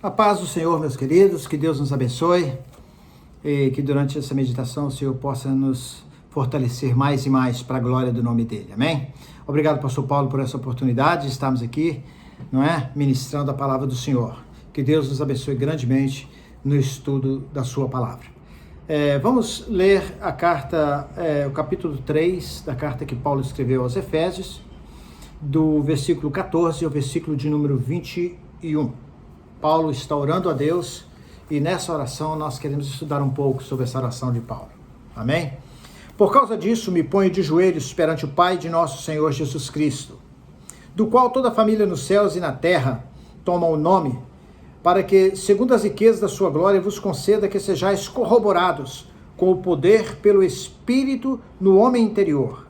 A paz do Senhor, meus queridos, que Deus nos abençoe e que durante essa meditação o Senhor possa nos fortalecer mais e mais para a glória do nome dele, amém? Obrigado, pastor Paulo, por essa oportunidade de estarmos aqui, ministrando a palavra do Senhor. Que Deus nos abençoe grandemente no estudo da sua palavra. Vamos ler a carta, o capítulo 3 da carta que Paulo escreveu aos Efésios, do versículo 14 ao versículo de número 21. Paulo está orando a Deus e nessa oração nós queremos estudar um pouco sobre essa oração de Paulo. Amém? Por causa disso, me ponho de joelhos perante o Pai de nosso Senhor Jesus Cristo, do qual toda a família nos céus e na terra toma o nome, para que, segundo as riquezas da sua glória, vos conceda que sejais corroborados com o poder pelo Espírito no homem interior,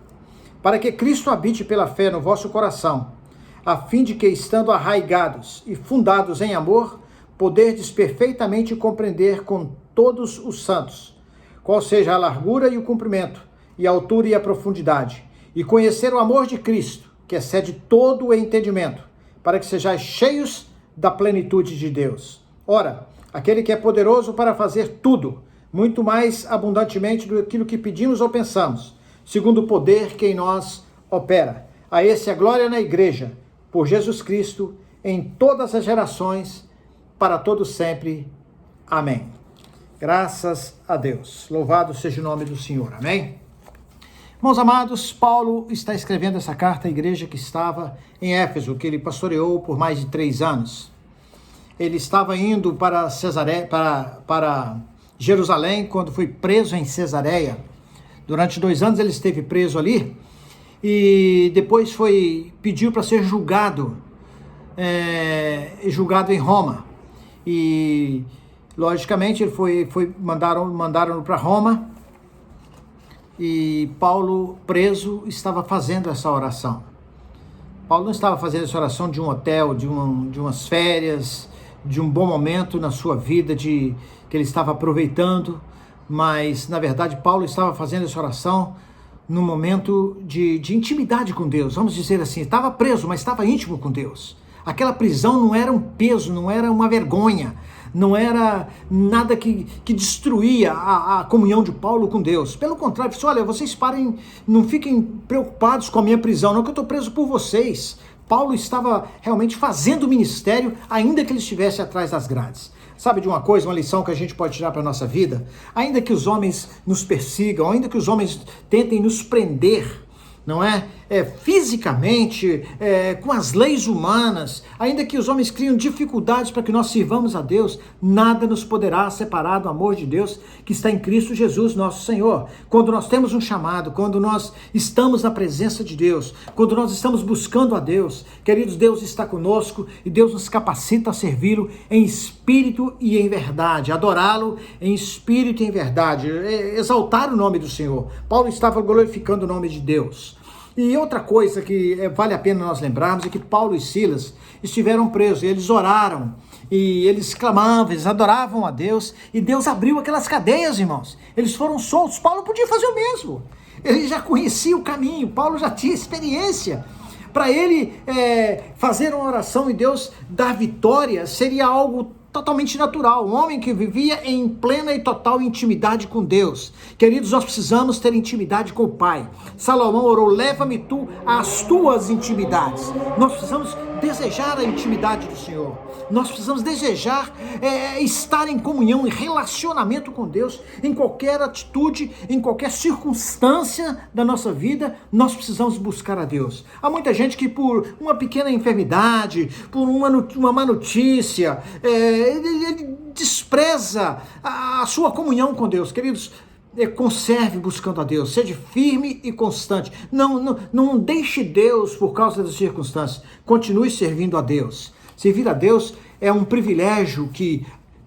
para que Cristo habite pela fé no vosso coração, a fim de que, estando arraigados e fundados em amor, poderdes perfeitamente compreender com todos os santos, qual seja a largura e o comprimento, e a altura e a profundidade, e conhecer o amor de Cristo, que excede todo o entendimento, para que sejais cheios da plenitude de Deus. Ora, aquele que é poderoso para fazer tudo, muito mais abundantemente do que aquilo que pedimos ou pensamos, segundo o poder que em nós opera. A esse a glória na igreja, por Jesus Cristo, em todas as gerações, para todos sempre. Amém. Graças a Deus. Louvado seja o nome do Senhor. Amém. Irmãos amados, Paulo está escrevendo essa carta à igreja que estava em Éfeso, que ele pastoreou por mais de 3 anos. Ele estava indo para Jerusalém quando foi preso em Cesareia. Durante 2 anos ele esteve preso ali e depois pediu para ser julgado em Roma. E logicamente ele mandaram para Roma. E Paulo, preso, estava fazendo essa oração. Paulo não estava fazendo essa oração de um hotel, de umas férias, de um bom momento na sua vida, que ele estava aproveitando, mas, na verdade, Paulo estava fazendo essa oração num momento de intimidade com Deus, vamos dizer assim. Estava preso, mas estava íntimo com Deus. Aquela prisão não era um peso, não era uma vergonha, não era nada que destruía a comunhão de Paulo com Deus. Pelo contrário, disse: olha, vocês parem, não fiquem preocupados com a minha prisão, não, que eu estou preso por vocês. Paulo estava realmente fazendo o ministério, ainda que ele estivesse atrás das grades. Sabe de uma coisa, uma lição que a gente pode tirar para a nossa vida? Ainda que os homens nos persigam, ainda que os homens tentem nos prender, não é? Fisicamente, com as leis humanas, ainda que os homens criam dificuldades para que nós sirvamos a Deus, nada nos poderá separar do amor de Deus que está em Cristo Jesus, nosso Senhor. Quando nós temos um chamado, quando nós estamos na presença de Deus, quando nós estamos buscando a Deus, queridos, Deus está conosco e Deus nos capacita a servi-lo em espírito e em verdade, adorá-lo em espírito e em verdade, exaltar o nome do Senhor. Paulo estava glorificando o nome de Deus. E outra coisa que vale a pena nós lembrarmos é que Paulo e Silas estiveram presos, e eles oraram, e eles clamavam, eles adoravam a Deus, e Deus abriu aquelas cadeias, irmãos. Eles foram soltos. Paulo podia fazer o mesmo. Ele já conhecia o caminho, Paulo já tinha experiência. Para ele fazer uma oração e Deus dar vitória seria algo totalmente natural, um homem que vivia em plena e total intimidade com Deus. Queridos, nós precisamos ter intimidade com o Pai. Salomão orou: leva-me tu às tuas intimidades. Nós precisamos desejar a intimidade do Senhor. Nós precisamos desejar estar em comunhão, em relacionamento com Deus, em qualquer atitude, em qualquer circunstância da nossa vida, nós precisamos buscar a Deus. Há muita gente que por uma pequena enfermidade, por uma má notícia, ele despreza a sua comunhão com Deus. Queridos, conserve buscando a Deus, seja firme e constante. Não deixe Deus por causa das circunstâncias. Continue servindo a Deus. Servir a Deus é um privilégio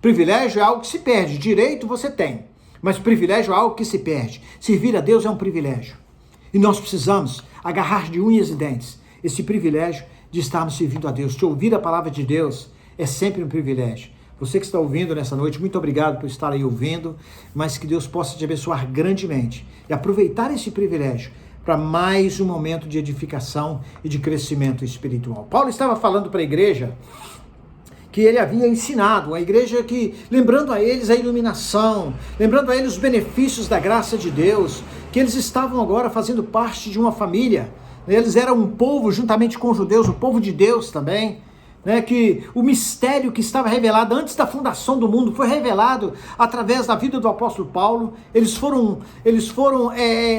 privilégio é algo que se perde. Direito você tem, mas privilégio é algo que se perde. Servir a Deus é um privilégio. E nós precisamos agarrar de unhas e dentes esse privilégio de estarmos servindo a Deus. De ouvir a palavra de Deus é sempre um privilégio. Você que está ouvindo nessa noite, muito obrigado por estar aí ouvindo, mas que Deus possa te abençoar grandemente e aproveitar esse privilégio para mais um momento de edificação e de crescimento espiritual. Paulo estava falando para a igreja que ele havia ensinado, uma igreja que, lembrando a eles a iluminação, lembrando a eles os benefícios da graça de Deus, que eles estavam agora fazendo parte de uma família, eles eram um povo juntamente com os judeus, o povo de Deus também, né, que o mistério que estava revelado antes da fundação do mundo foi revelado através da vida do apóstolo Paulo. Eles foram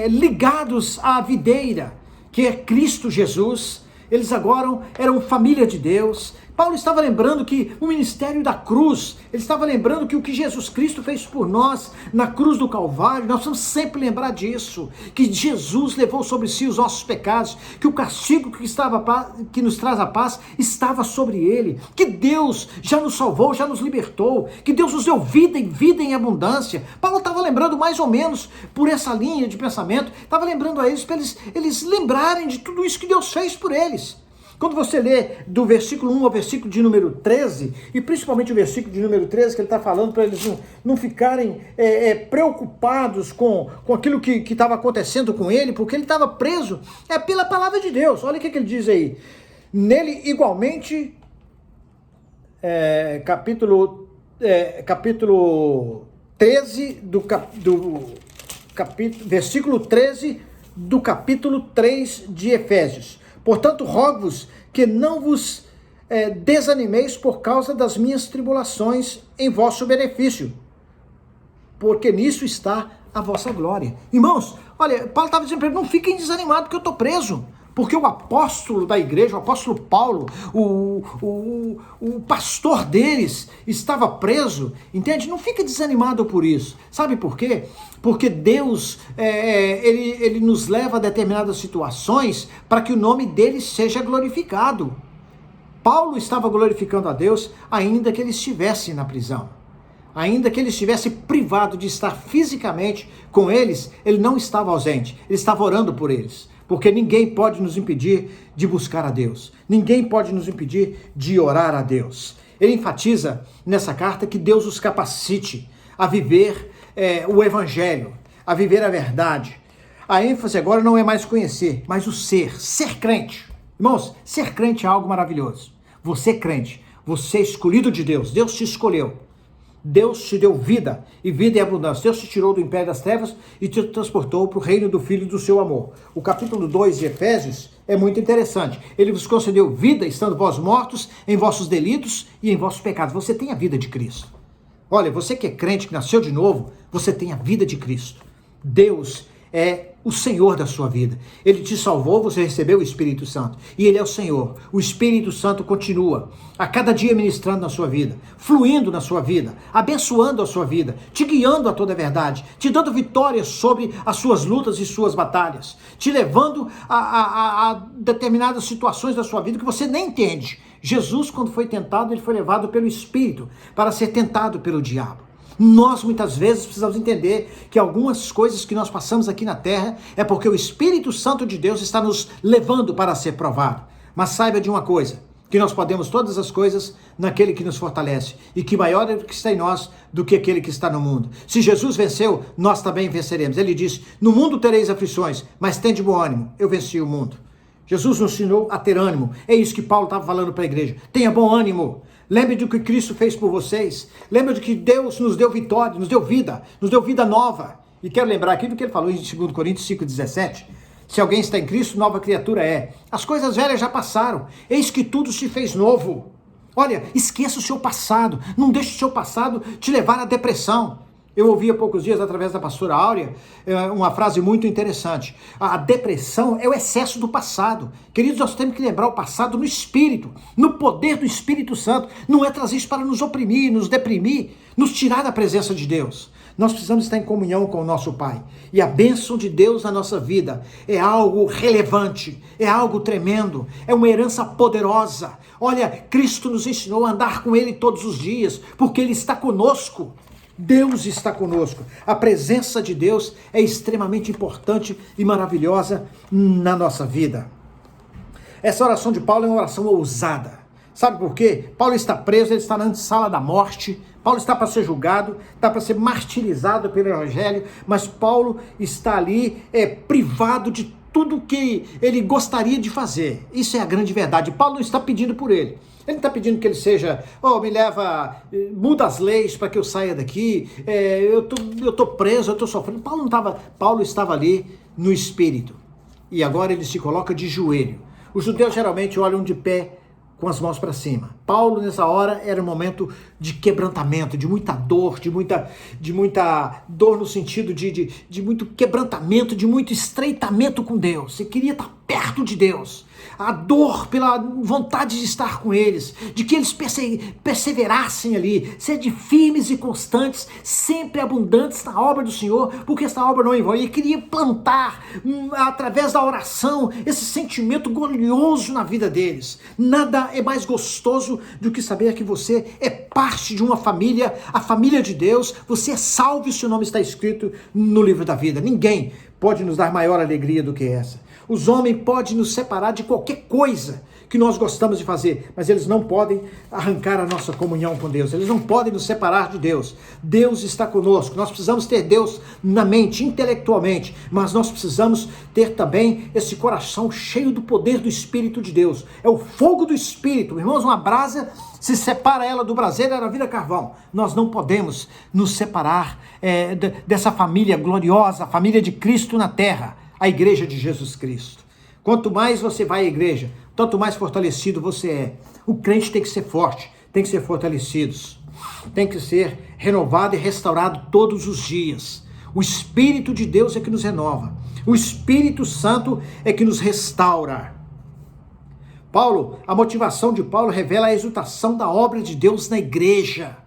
ligados à videira, que é Cristo Jesus. Eles agora eram família de Deus. Paulo estava lembrando que o ministério da cruz, ele estava lembrando que o que Jesus Cristo fez por nós na cruz do Calvário, nós vamos sempre lembrar disso, que Jesus levou sobre si os nossos pecados, que o castigo que nos traz a paz estava sobre ele, que Deus já nos salvou, já nos libertou, que Deus nos deu vida e vida em abundância. Paulo estava lembrando mais ou menos por essa linha de pensamento, estava lembrando a eles para eles lembrarem de tudo isso que Deus fez por eles. Quando você lê do versículo 1 ao versículo de número 13, e principalmente o versículo de número 13, que ele está falando para eles não ficarem preocupados com aquilo que estava acontecendo com ele, porque ele estava preso pela palavra de Deus. Olha o que ele diz aí. Nele, igualmente, capítulo 13, versículo 13 do capítulo 3 de Efésios. Portanto, rogo-vos que não vos desanimeis por causa das minhas tribulações em vosso benefício, porque nisso está a vossa glória. Irmãos, olha, Paulo estava dizendo para ele, não fiquem desanimados porque eu estou preso. Porque o apóstolo da igreja, o apóstolo Paulo, o pastor deles estava preso, entende? Não fica desanimado por isso. Sabe por quê? Porque Deus, ele nos leva a determinadas situações para que o nome dele seja glorificado. Paulo estava glorificando a Deus ainda que ele estivesse na prisão. Ainda que ele estivesse privado de estar fisicamente com eles, ele não estava ausente, ele estava orando por eles. Porque ninguém pode nos impedir de buscar a Deus. Ninguém pode nos impedir de orar a Deus. Ele enfatiza nessa carta que Deus os capacite a viver o Evangelho, a viver a verdade. A ênfase agora não é mais conhecer, mas o ser crente. Irmãos, ser crente é algo maravilhoso. Você é crente, você é escolhido de Deus, Deus te escolheu. Deus te deu vida, e vida em abundância. Deus te tirou do império das trevas e te transportou para o reino do Filho do seu amor. O capítulo 2 de Efésios é muito interessante. Ele vos concedeu vida, estando vós mortos em vossos delitos e em vossos pecados. Você tem a vida de Cristo. Olha, você que é crente, que nasceu de novo, você tem a vida de Cristo. Deus é o Senhor da sua vida. Ele te salvou, você recebeu o Espírito Santo. E Ele é o Senhor. O Espírito Santo continua a cada dia ministrando na sua vida, fluindo na sua vida, abençoando a sua vida, te guiando a toda a verdade, te dando vitórias sobre as suas lutas e suas batalhas, te levando a determinadas situações da sua vida que você nem entende. Jesus, quando foi tentado, ele foi levado pelo Espírito para ser tentado pelo diabo. Nós muitas vezes precisamos entender que algumas coisas que nós passamos aqui na terra é porque o Espírito Santo de Deus está nos levando para ser provado. Mas saiba de uma coisa, que nós podemos todas as coisas naquele que nos fortalece e que maior é o que está em nós do que aquele que está no mundo. Se Jesus venceu, nós também venceremos. Ele disse, no mundo tereis aflições, mas tende bom ânimo, eu venci o mundo. Jesus nos ensinou a ter ânimo. É isso que Paulo estava falando para a igreja. Tenha bom ânimo. Lembre do que Cristo fez por vocês. Lembre de que Deus nos deu vitória, nos deu vida nova. E quero lembrar aqui do que ele falou em 2 Coríntios 5,17. Se alguém está em Cristo, nova criatura é. As coisas velhas já passaram. Eis que tudo se fez novo. Olha, esqueça o seu passado. Não deixe o seu passado te levar à depressão. Eu ouvi há poucos dias, através da pastora Áurea, uma frase muito interessante. A depressão é o excesso do passado. Queridos, nós temos que lembrar o passado no Espírito, no poder do Espírito Santo. Não é trazer isso para nos oprimir, nos deprimir, nos tirar da presença de Deus. Nós precisamos estar em comunhão com o nosso Pai. E a bênção de Deus na nossa vida é algo relevante, é algo tremendo, é uma herança poderosa. Olha, Cristo nos ensinou a andar com Ele todos os dias, porque Ele está conosco. Deus está conosco. A presença de Deus é extremamente importante e maravilhosa na nossa vida. Essa oração de Paulo é uma oração ousada. Sabe por quê? Paulo está preso, ele está na antessala da morte. Paulo está para ser julgado, está para ser martirizado pelo Evangelho, mas Paulo está ali privado de tudo que ele gostaria de fazer. Isso é a grande verdade. Paulo não está pedindo por ele. Ele não está pedindo que ele seja, me leva, muda as leis para que eu saia daqui, eu tô preso, eu estou sofrendo. Paulo estava ali no espírito. E agora ele se coloca de joelho. Os judeus geralmente olham de pé com as mãos para cima. Paulo, nessa hora, era um momento de quebrantamento, de muita dor, de muita dor no sentido de muito quebrantamento, de muito estreitamento com Deus. Você queria estar perto de Deus. A dor pela vontade de estar com eles, de que eles perseverassem ali, sede firmes e constantes, sempre abundantes na obra do Senhor, porque essa obra não é em vão. E queria plantar, através da oração, esse sentimento glorioso na vida deles. Nada é mais gostoso do que saber que você é parte de uma família, a família de Deus, você é salvo e o seu nome está escrito no livro da vida. Ninguém pode nos dar maior alegria do que essa. Os homens podem nos separar de qualquer coisa que nós gostamos de fazer, mas eles não podem arrancar a nossa comunhão com Deus, eles não podem nos separar de Deus. Deus está conosco, nós precisamos ter Deus na mente, intelectualmente, mas nós precisamos ter também esse coração cheio do poder do Espírito de Deus. É o fogo do Espírito, irmãos, uma brasa, se separa ela do braseiro, ela vira carvão. Nós não podemos nos separar dessa família gloriosa, a família de Cristo na terra, a igreja de Jesus Cristo. Quanto mais você vai à igreja, tanto mais fortalecido você é. O crente tem que ser forte, tem que ser fortalecido, tem que ser renovado e restaurado todos os dias. O Espírito de Deus é que nos renova. O Espírito Santo é que nos restaura. A motivação de Paulo revela a exultação da obra de Deus na igreja.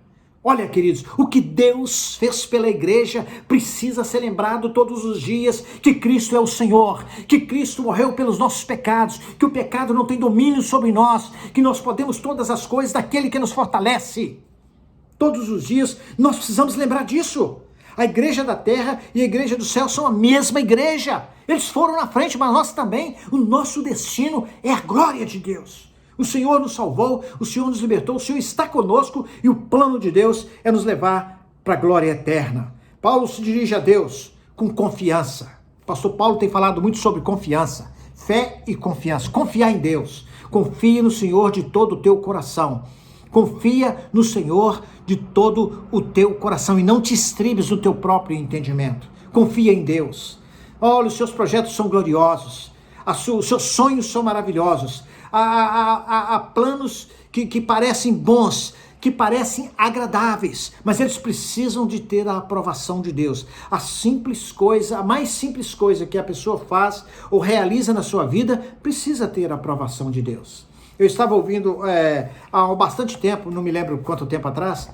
Olha, queridos, o que Deus fez pela igreja precisa ser lembrado todos os dias, que Cristo é o Senhor, que Cristo morreu pelos nossos pecados, que o pecado não tem domínio sobre nós, que nós podemos todas as coisas daquele que nos fortalece. Todos os dias nós precisamos lembrar disso. A igreja da terra e a igreja do céu são a mesma igreja. Eles foram na frente, mas nós também. O nosso destino é a glória de Deus. O Senhor nos salvou, o Senhor nos libertou, o Senhor está conosco e o plano de Deus é nos levar para a glória eterna. Paulo se dirige a Deus com confiança. O pastor Paulo tem falado muito sobre confiança, fé e confiança. Confiar em Deus. Confie no Senhor de todo o teu coração. Confia no Senhor de todo o teu coração e não te estribes no teu próprio entendimento. Confia em Deus. Olha, os seus projetos são gloriosos. Os seus sonhos são maravilhosos. Há planos que parecem bons, que parecem agradáveis, mas eles precisam de ter a aprovação de Deus. A mais simples coisa que a pessoa faz ou realiza na sua vida, precisa ter a aprovação de Deus. Eu estava ouvindo há bastante tempo, não me lembro quanto tempo atrás,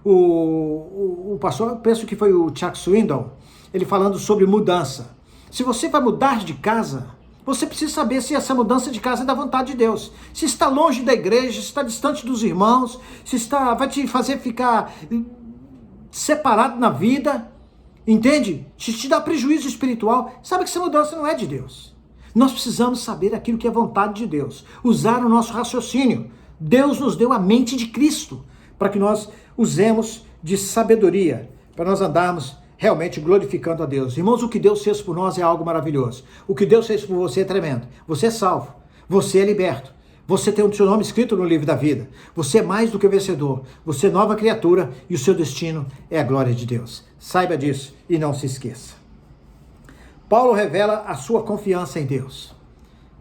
o pastor, penso que foi o Chuck Swindoll, ele falando sobre mudança. Se você vai mudar de casa, você precisa saber se essa mudança de casa é da vontade de Deus. Se está longe da igreja, se está distante dos irmãos, vai te fazer ficar separado na vida, entende? Se te dá prejuízo espiritual, sabe que essa mudança não é de Deus. Nós precisamos saber aquilo que é vontade de Deus, usar o nosso raciocínio. Deus nos deu a mente de Cristo, para que nós usemos de sabedoria, para nós andarmos realmente glorificando a Deus. Irmãos, o que Deus fez por nós é algo maravilhoso. O que Deus fez por você é tremendo. Você é salvo, você é liberto, você tem o seu nome escrito no livro da vida. Você é mais do que vencedor, você é nova criatura e o seu destino é a glória de Deus. Saiba disso e não se esqueça. Paulo revela a sua confiança em Deus.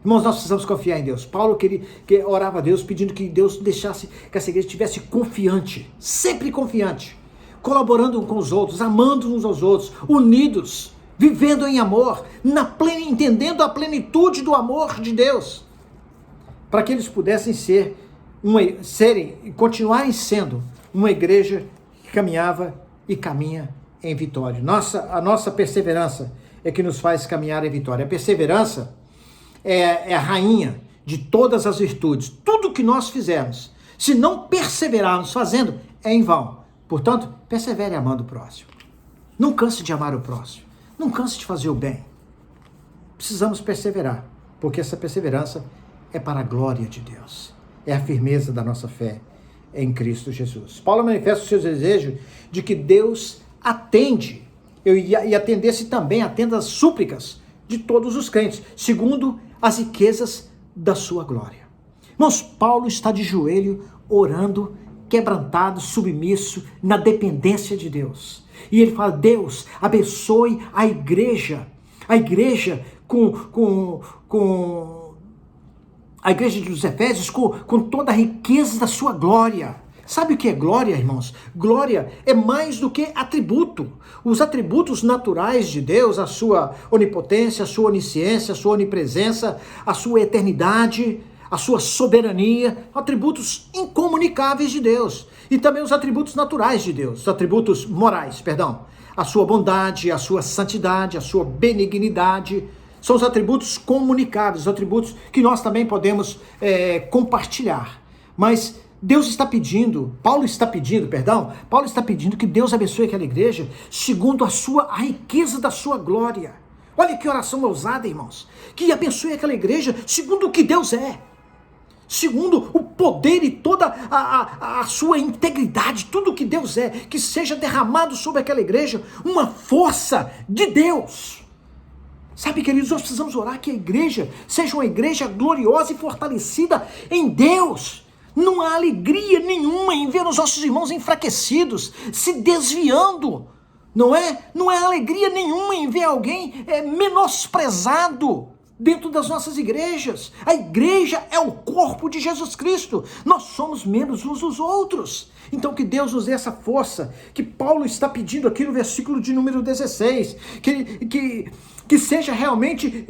Irmãos, nós precisamos confiar em Deus. Paulo que orava a Deus pedindo que Deus deixasse que essa igreja estivesse confiante, sempre confiante, colaborando com os outros, amando uns aos outros, unidos, vivendo em amor, entendendo a plenitude do amor de Deus, para que eles pudessem serem e continuarem sendo uma igreja que caminhava e caminha em vitória. A nossa perseverança é que nos faz caminhar em vitória. A perseverança é a rainha de todas as virtudes. Tudo que nós fizermos, se não perseverarmos fazendo, é em vão. Portanto, persevere amando o próximo. Não canse de amar o próximo. Não canse de fazer o bem. Precisamos perseverar, porque essa perseverança é para a glória de Deus. É a firmeza da nossa fé em Cristo Jesus. Paulo manifesta o seu desejo de que Deus atende, e atendesse também, atenda às súplicas de todos os crentes, segundo as riquezas da sua glória. Irmãos, Paulo está de joelho, orando, quebrantado, submisso, na dependência de Deus. E ele fala: Deus, abençoe a igreja com a igreja dos Efésios, com toda a riqueza da sua glória. Sabe o que é glória, irmãos? Glória é mais do que atributo. Os atributos naturais de Deus, a sua onipotência, a sua onisciência, a sua onipresença, a sua eternidade, a sua soberania, atributos incomunicáveis de Deus. E também os atributos naturais de Deus, os atributos morais, perdão. A sua bondade, a sua santidade, a sua benignidade, são os atributos comunicáveis, os atributos que nós também podemos compartilhar. Mas Paulo está pedindo que Deus abençoe aquela igreja segundo a riqueza da sua glória. Olha que oração ousada, irmãos. Que abençoe aquela igreja segundo o que Deus é. Segundo o poder e toda a sua integridade, tudo o que Deus é, que seja derramado sobre aquela igreja uma força de Deus. Sabe, queridos, nós precisamos orar que a igreja seja uma igreja gloriosa e fortalecida em Deus. Não há alegria nenhuma em ver os nossos irmãos enfraquecidos, se desviando, não é? Não há alegria nenhuma em ver alguém menosprezado dentro das nossas igrejas. A igreja é o corpo de Jesus Cristo. Nós somos membros uns dos outros. Então que Deus nos dê essa força que Paulo está pedindo aqui no versículo de número 16. Que seja realmente,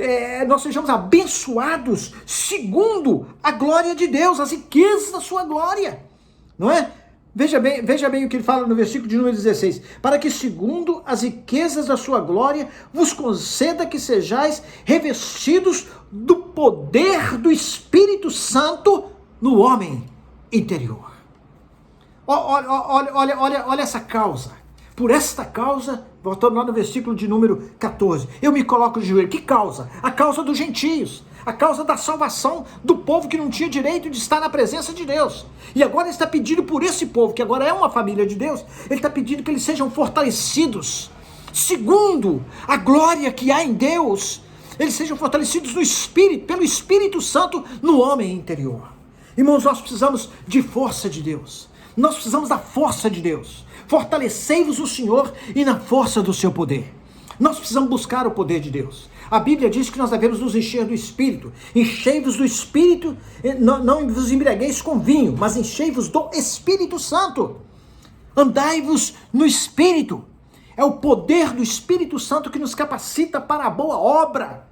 nós sejamos abençoados segundo a glória de Deus, as riquezas da sua glória. Não é? Veja bem o que ele fala no versículo de número 16. Para que segundo as riquezas da sua glória vos conceda que sejais revestidos do poder do Espírito Santo no homem interior. Olha essa causa. Por esta causa, voltando lá no versículo de número 14, eu me coloco de joelho. Que causa? A causa dos gentios. A causa da salvação do povo que não tinha direito de estar na presença de Deus. E agora ele está pedindo por esse povo, que agora é uma família de Deus, ele está pedindo que eles sejam fortalecidos, segundo a glória que há em Deus, eles sejam fortalecidos no Espírito, pelo Espírito Santo no homem interior. Irmãos, nós precisamos de força de Deus. Nós precisamos da força de Deus. Fortalecei-vos o Senhor e na força do seu poder. Nós precisamos buscar o poder de Deus. A Bíblia diz que nós devemos nos encher do Espírito. Enchei-vos do Espírito, não vos embriagueis com vinho, mas enchei-vos do Espírito Santo. Andai-vos no Espírito. É o poder do Espírito Santo que nos capacita para a boa obra.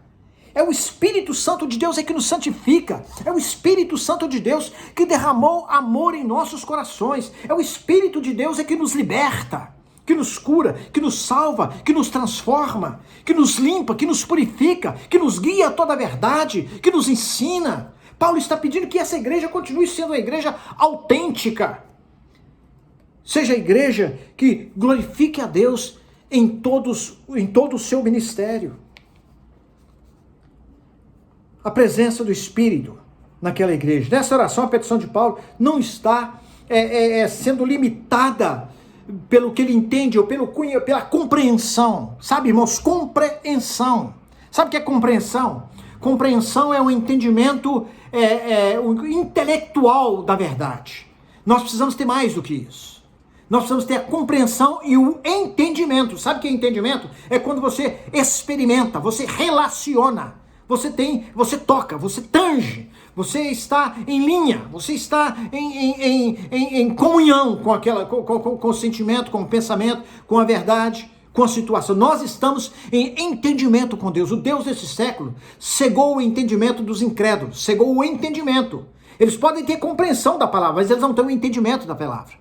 É o Espírito Santo de Deus que nos santifica. É o Espírito Santo de Deus que derramou amor em nossos corações. É o Espírito de Deus que nos liberta, que nos cura, que nos salva, que nos transforma, que nos limpa, que nos purifica, que nos guia a toda a verdade, que nos ensina. Paulo está pedindo que essa igreja continue sendo uma igreja autêntica. Seja a igreja que glorifique a Deus em todo o seu ministério. A presença do Espírito naquela igreja. Nessa oração, a petição de Paulo não está sendo limitada pelo que ele entende ou pela compreensão. Sabe, irmãos? Compreensão. Sabe o que é compreensão? Compreensão é um entendimento intelectual da verdade. Nós precisamos ter mais do que isso. Nós precisamos ter a compreensão e o entendimento. Sabe o que é entendimento? É quando você experimenta, você relaciona. Você toca, você tange, você está em linha, você está em comunhão com o sentimento, com o pensamento, com a verdade, com a situação. Nós estamos em entendimento com Deus. O Deus desse século cegou o entendimento dos incrédulos, cegou o entendimento. Eles podem ter compreensão da palavra, mas eles não têm o entendimento da palavra.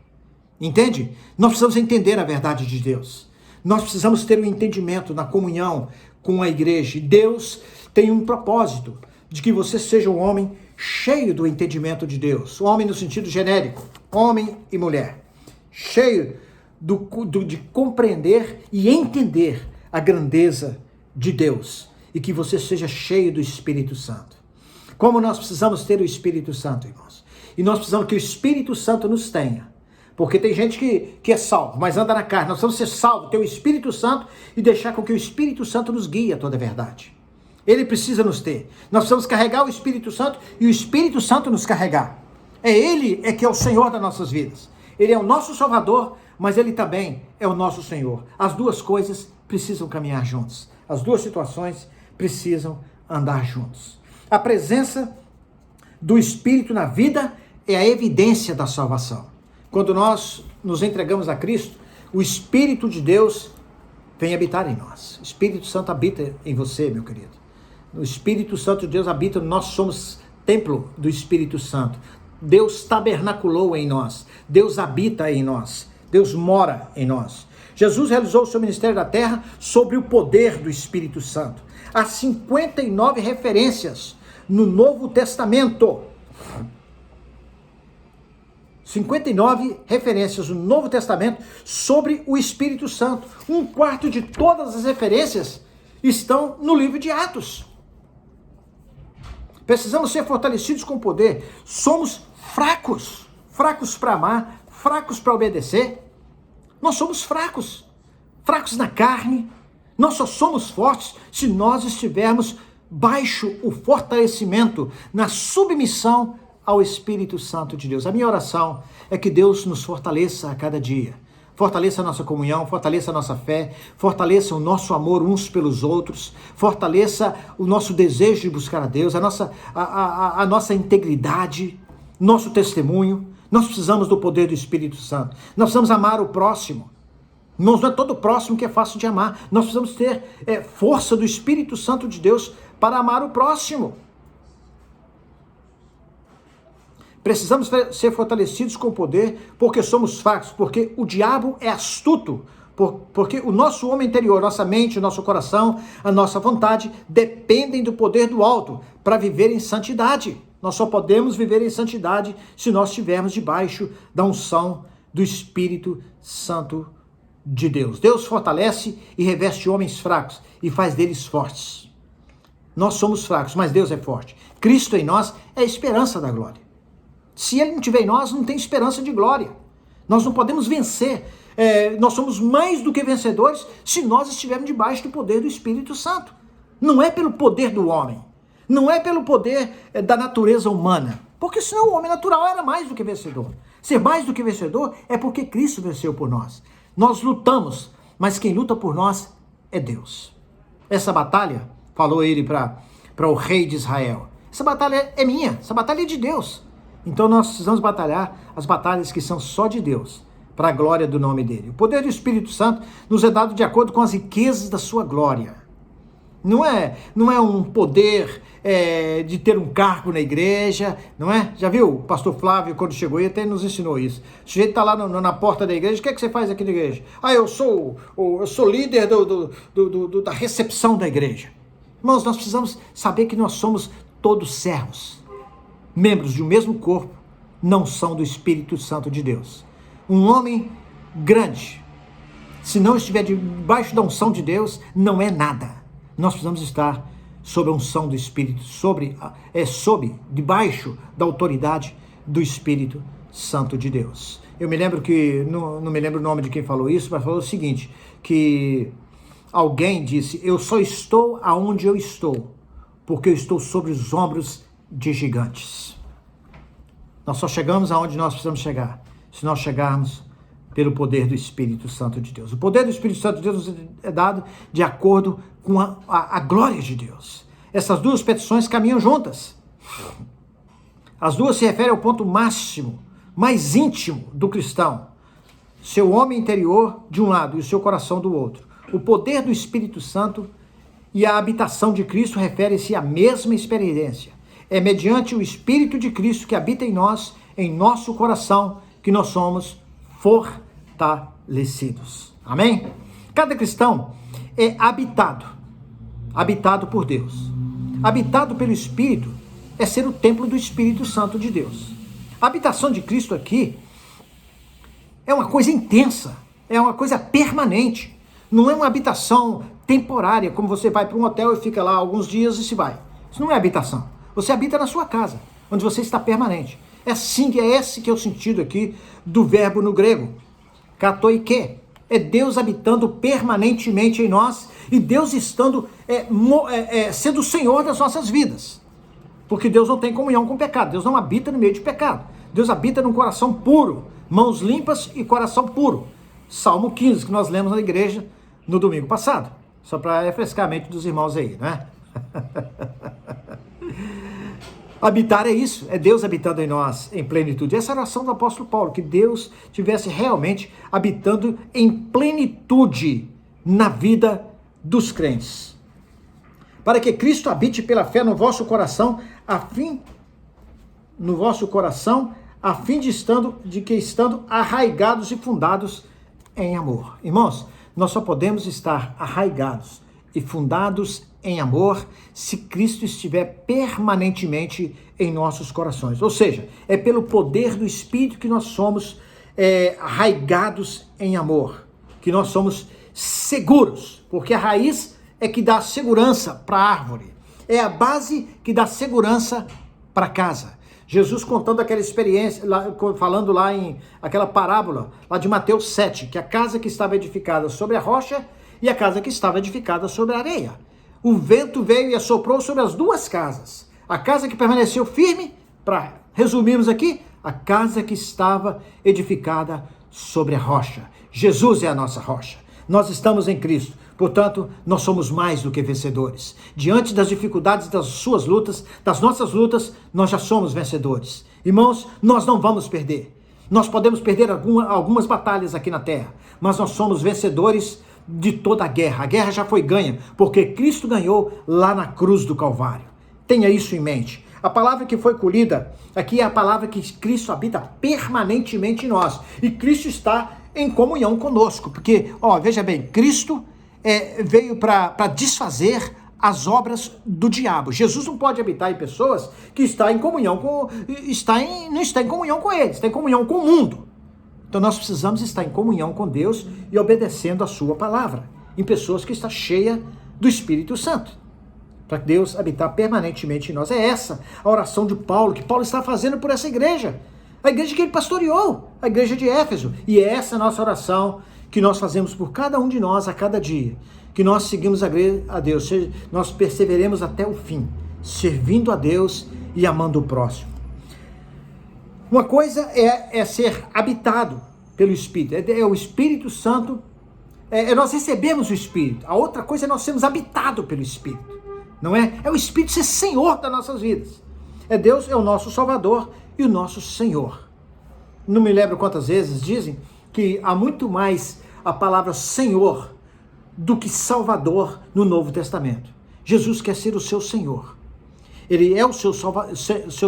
Entende? Nós precisamos entender a verdade de Deus. Nós precisamos ter o entendimento na comunhão com a igreja. Deus tem um propósito de que você seja um homem cheio do entendimento de Deus. Homem no sentido genérico, homem e mulher. Cheio de compreender e entender a grandeza de Deus. E que você seja cheio do Espírito Santo. Como nós precisamos ter o Espírito Santo, irmãos? E nós precisamos que o Espírito Santo nos tenha. Porque tem gente que é salvo, mas anda na carne. Nós precisamos ser salvos, ter o Espírito Santo e deixar com que o Espírito Santo nos guie a toda a verdade. Ele precisa nos ter. Nós precisamos carregar o Espírito Santo e o Espírito Santo nos carregar. Ele que é o Senhor das nossas vidas. Ele é o nosso Salvador, mas Ele também é o nosso Senhor. As duas coisas precisam caminhar juntas. As duas situações precisam andar juntos. A presença do Espírito na vida é a evidência da salvação. Quando nós nos entregamos a Cristo, o Espírito de Deus vem habitar em nós. O Espírito Santo habita em você, meu querido. O Espírito Santo de Deus habita, nós somos templo do Espírito Santo. Deus tabernaculou em nós. Deus habita em nós. Deus mora em nós. Jesus realizou o seu ministério na terra sobre o poder do Espírito Santo. Há 59 referências no Novo Testamento. 59 referências no Novo Testamento sobre o Espírito Santo. 1/4 de todas as referências estão no livro de Atos. Precisamos ser fortalecidos com poder. Somos fracos. Fracos para amar, fracos para obedecer. Nós somos fracos. Fracos na carne. Nós só somos fortes se nós estivermos baixo o fortalecimento, na submissão ao Espírito Santo de Deus. A minha oração é que Deus nos fortaleça a cada dia. Fortaleça a nossa comunhão, fortaleça a nossa fé, fortaleça o nosso amor uns pelos outros, fortaleça o nosso desejo de buscar a Deus, a nossa integridade, nosso testemunho. Nós precisamos do poder do Espírito Santo. Nós precisamos amar o próximo. Não é todo próximo que é fácil de amar. Nós precisamos ter força do Espírito Santo de Deus para amar o próximo. Precisamos ser fortalecidos com poder porque somos fracos, porque o diabo é astuto, porque o nosso homem interior, nossa mente, o nosso coração, a nossa vontade dependem do poder do alto para viver em santidade. Nós só podemos viver em santidade se nós estivermos debaixo da unção do Espírito Santo de Deus. Deus fortalece e reveste homens fracos e faz deles fortes. Nós somos fracos, mas Deus é forte. Cristo em nós é a esperança da glória. Se Ele não estiver em nós, não tem esperança de glória. Nós não podemos vencer. Nós somos mais do que vencedores se nós estivermos debaixo do poder do Espírito Santo. Não é pelo poder do homem. Não é pelo poder da natureza humana. Porque senão o homem natural era mais do que vencedor. Ser mais do que vencedor é porque Cristo venceu por nós. Nós lutamos, mas quem luta por nós é Deus. Essa batalha, falou ele para o rei de Israel, essa batalha é minha, essa batalha é de Deus. Então nós precisamos batalhar as batalhas que são só de Deus, para a glória do nome dele. O poder do Espírito Santo nos é dado de acordo com as riquezas da sua glória. Não é um poder de ter um cargo na igreja, não é? Já viu o pastor Flávio, quando chegou aí, até nos ensinou isso. O sujeito está lá na porta da igreja, o que é que você faz aqui na igreja? Eu sou líder da recepção da igreja. Irmãos, nós precisamos saber que nós somos todos servos. Membros de um mesmo corpo, não são do Espírito Santo de Deus. Um homem grande, se não estiver debaixo da unção de Deus, não é nada. Nós precisamos estar sob a unção do Espírito, debaixo da autoridade do Espírito Santo de Deus. Eu me lembro que, não me lembro o nome de quem falou isso, mas falou o seguinte, que alguém disse, eu só estou aonde eu estou, porque eu estou sobre os ombros de gigantes. Nós só chegamos aonde nós precisamos chegar, se nós chegarmos pelo poder do Espírito Santo de Deus. O poder do Espírito Santo de Deus é dado de acordo com a glória de Deus. Essas duas petições caminham juntas. As duas se referem ao ponto máximo, mais íntimo do cristão. Seu homem interior de um lado e o seu coração do outro. O poder do Espírito Santo e a habitação de Cristo referem-se à mesma experiência. É mediante o Espírito de Cristo que habita em nós, em nosso coração, que nós somos fortalecidos. Amém? Cada cristão é habitado por Deus. Habitado pelo Espírito é ser o templo do Espírito Santo de Deus. A habitação de Cristo aqui é uma coisa intensa, é uma coisa permanente. Não é uma habitação temporária, como você vai para um hotel e fica lá alguns dias e se vai. Isso não é habitação. Você habita na sua casa, onde você está permanente. Esse que é o sentido aqui do verbo no grego, katoike. É Deus habitando permanentemente em nós e Deus estando sendo o Senhor das nossas vidas. Porque Deus não tem comunhão com o pecado. Deus não habita no meio de pecado. Deus habita num coração puro, mãos limpas e coração puro. Salmo 15, que nós lemos na igreja no domingo passado. Só para refrescar a mente dos irmãos aí, né? Habitar é isso, é Deus habitando em nós em plenitude. Essa é a oração do apóstolo Paulo, que Deus tivesse realmente habitando em plenitude na vida dos crentes. Para que Cristo habite pela fé no vosso coração, a fim de que estando arraigados e fundados em amor. Irmãos, nós só podemos estar arraigados e fundados em amor se Cristo estiver permanentemente em nossos corações. Ou seja, é pelo poder do Espírito que nós somos arraigados em amor, que nós somos seguros, porque a raiz é que dá segurança para a árvore, é a base que dá segurança para a casa. Jesus contando aquela experiência, falando lá em aquela parábola lá de Mateus 7, que a casa que estava edificada sobre a rocha e a casa que estava edificada sobre a areia. O vento veio e assoprou sobre as duas casas. A casa que permaneceu firme, para resumirmos aqui, a casa que estava edificada sobre a rocha. Jesus é a nossa rocha. Nós estamos em Cristo. Portanto, nós somos mais do que vencedores. Diante das dificuldades das suas lutas, das nossas lutas, nós já somos vencedores. Irmãos, nós não vamos perder. Nós podemos perder algumas batalhas aqui na terra, mas nós somos vencedores de toda a guerra. A guerra já foi ganha, porque Cristo ganhou lá na cruz do Calvário. Tenha isso em mente. A palavra que foi colhida aqui é a palavra que Cristo habita permanentemente em nós. E Cristo está em comunhão conosco. Porque, veja bem, Cristo veio para desfazer as obras do diabo. Jesus não pode habitar em pessoas que não está em comunhão com ele, está em comunhão com o mundo. Então nós precisamos estar em comunhão com Deus e obedecendo a sua palavra, em pessoas que estão cheias do Espírito Santo, para Deus habitar permanentemente em nós. É essa a oração de Paulo, que Paulo está fazendo por essa igreja, a igreja que ele pastoreou, a igreja de Éfeso, e é essa a nossa oração que nós fazemos por cada um de nós a cada dia, que nós seguimos a Deus, nós perseveremos até o fim, servindo a Deus e amando o próximo. Uma coisa é ser habitado pelo Espírito, é o Espírito Santo, nós recebemos o Espírito. A outra coisa é nós sermos habitados pelo Espírito, não é? É o Espírito ser Senhor das nossas vidas. Deus é o nosso Salvador e o nosso Senhor. Não me lembro quantas vezes dizem que há muito mais a palavra Senhor do que Salvador no Novo Testamento. Jesus quer ser o seu Senhor. Ele é o seu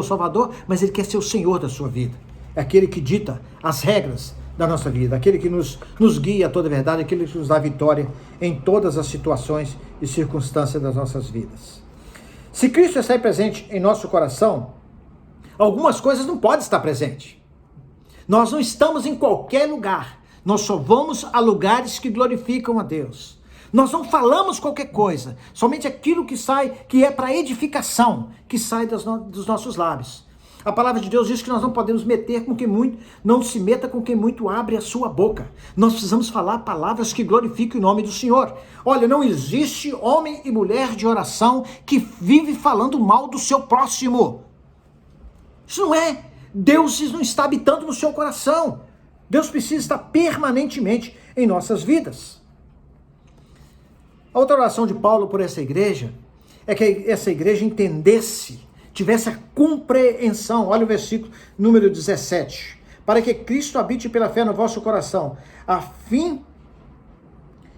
Salvador, mas ele quer ser o Senhor da sua vida. É aquele que dita as regras da nossa vida, aquele que nos guia a toda a verdade, aquele que nos dá vitória em todas as situações e circunstâncias das nossas vidas. Se Cristo está presente em nosso coração, algumas coisas não podem estar presentes. Nós não estamos em qualquer lugar. Nós só vamos a lugares que glorificam a Deus. Nós não falamos qualquer coisa, somente aquilo que é para edificação, que sai dos nossos lábios. A palavra de Deus diz que nós não podemos não se meta com quem muito abre a sua boca. Nós precisamos falar palavras que glorifiquem o nome do Senhor. Olha, não existe homem e mulher de oração que vive falando mal do seu próximo. Isso não é. Deus não está habitando no seu coração. Deus precisa estar permanentemente em nossas vidas. A outra oração de Paulo por essa igreja é que essa igreja entendesse, tivesse a compreensão. Olha o versículo número 17. Para que Cristo habite pela fé no vosso coração, a fim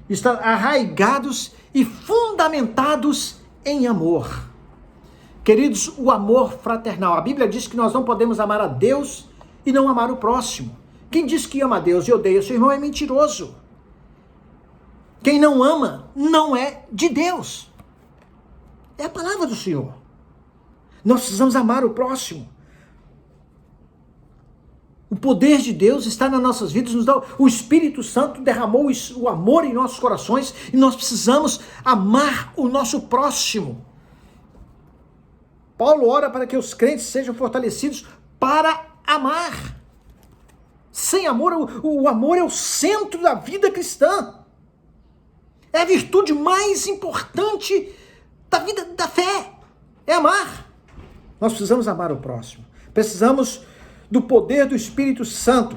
de estar arraigados e fundamentados em amor. Queridos, o amor fraternal. A Bíblia diz que nós não podemos amar a Deus e não amar o próximo. Quem diz que ama a Deus e odeia seu irmão é mentiroso. Quem não ama não é de Deus. É a palavra do Senhor. Nós precisamos amar o próximo. O poder de Deus está nas nossas vidas. O Espírito Santo derramou o amor em nossos corações e nós precisamos amar o nosso próximo. Paulo ora para que os crentes sejam fortalecidos para amar. Sem amor, o amor é o centro da vida cristã. É a virtude mais importante da vida, da fé. É amar. Nós precisamos amar o próximo. Precisamos do poder do Espírito Santo.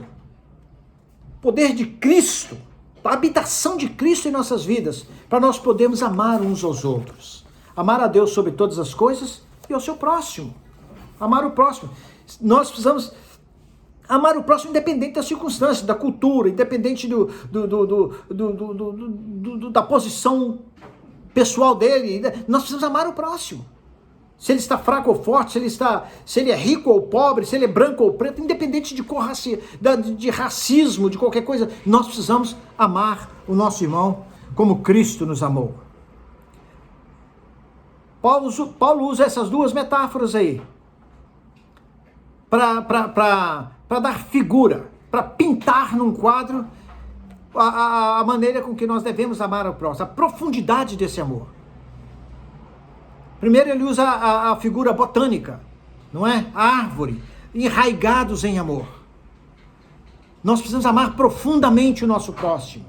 Poder de Cristo. A habitação de Cristo em nossas vidas. Para nós podermos amar uns aos outros. Amar a Deus sobre todas as coisas e ao seu próximo. Amar o próximo. Nós precisamos amar o próximo independente das circunstâncias, da cultura, independente da posição pessoal dele. Nós precisamos amar o próximo. Se ele está fraco ou forte, se ele é rico ou pobre, se ele é branco ou preto, independente de racismo, de qualquer coisa, nós precisamos amar o nosso irmão como Cristo nos amou. Paulo usa essas duas metáforas aí para dar figura, para pintar num quadro a maneira com que nós devemos amar o próximo, a profundidade desse amor. Primeiro ele usa a figura botânica, não é? A árvore, enraigados em amor. Nós precisamos amar profundamente o nosso próximo.